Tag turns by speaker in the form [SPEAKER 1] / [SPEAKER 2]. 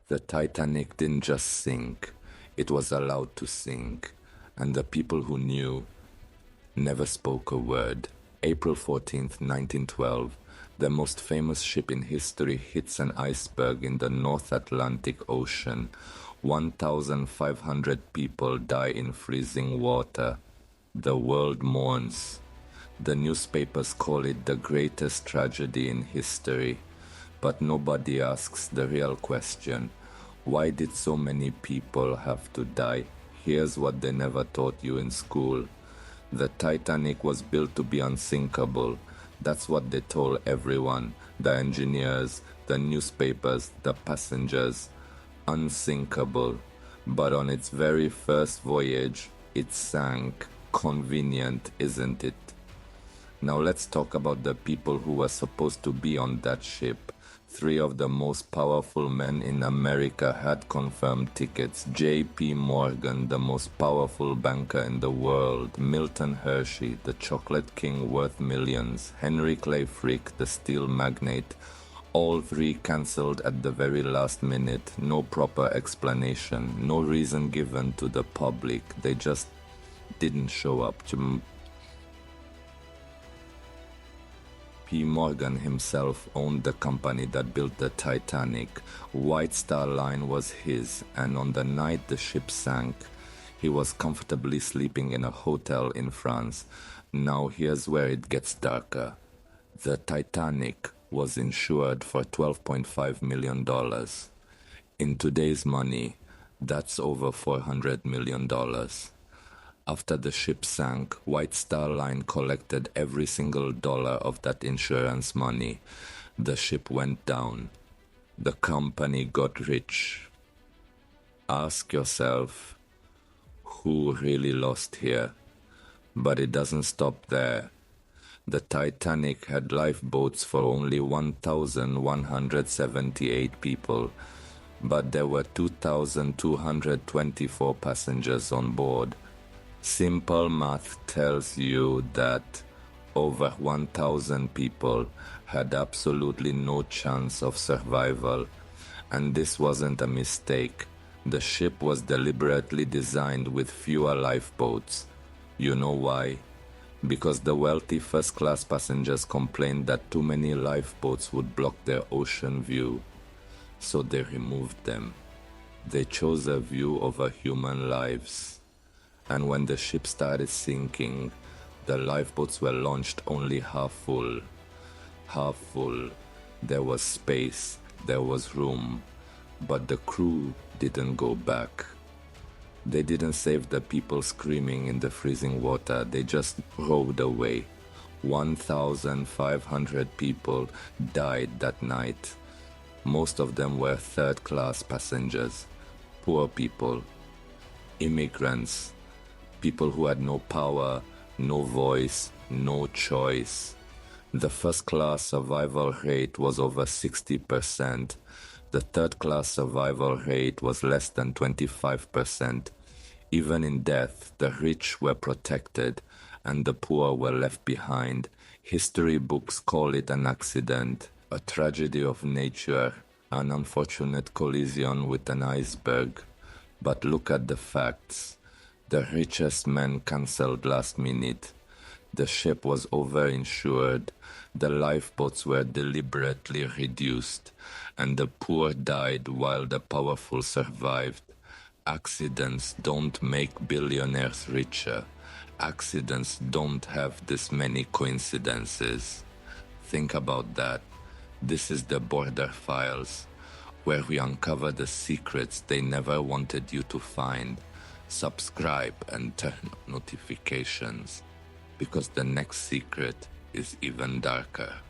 [SPEAKER 1] The Titanic didn't just sink, it was allowed to sink, and the people who knew never spoke a word. April 14th, 1912, the most famous ship in history hits an iceberg in the North Atlantic Ocean. 1,500 people die in freezing water. The world mourns. The newspapers call it the greatest tragedy in history. But nobody asks the real question. Why did so many people have to die? Here's what they never taught you in school. The Titanic was built to be unsinkable. That's what they told everyone. The engineers, the newspapers, the passengers. Unsinkable. But on its very first voyage, it sank. Convenient, isn't it? Now let's talk about the people who were supposed to be on that ship. 3 of the most powerful men in America had confirmed tickets. J.P. Morgan, the most powerful banker in the world. Milton Hershey, the chocolate king worth millions. Henry Clay Frick, the steel magnate. All 3 cancelled at the very last minute. No proper explanation. No reason given to the public. They just didn't show up. P. Morgan himself owned the company that built the Titanic. White Star Line was his, and on the night the ship sank, he was comfortably sleeping in a hotel in France. Now here's where it gets darker. The Titanic was insured for $12.5 million. In today's money, that's over $400 million. After the ship sank, White Star Line collected every single dollar of that insurance money. The ship went down. The company got rich. Ask yourself, who really lost here? But it doesn't stop there. The Titanic had lifeboats for only 1,178 people, but there were 2,224 passengers on board. Simple math tells you that over 1,000 people had absolutely no chance of survival. And this wasn't a mistake. The ship was deliberately designed with fewer lifeboats. You know why? Because the wealthy first-class passengers complained that too many lifeboats would block their ocean view. So they removed them. They chose a view over human lives. And when the ship started sinking, the lifeboats were launched only half full. Half full. There was space, there was room, but the crew didn't go back. They didn't save the people screaming in the freezing water, they just rowed away. 1,500 people died that night. Most of them were third-class passengers, poor people, immigrants, people who had no power, no voice, no choice. The first-class survival rate was over 60%. The third-class survival rate was less than 25%. Even in death, the rich were protected and the poor were left behind. History books call it an accident, a tragedy of nature, an unfortunate collision with an iceberg. But look at the facts. The richest men cancelled last minute. The ship was overinsured. The lifeboats were deliberately reduced. And the poor died while the powerful survived. Accidents don't make billionaires richer. Accidents don't have this many coincidences. Think about that. This is the Border Files, where we uncover the secrets they never wanted you to find. Subscribe and turn on notifications, because the next secret is even darker.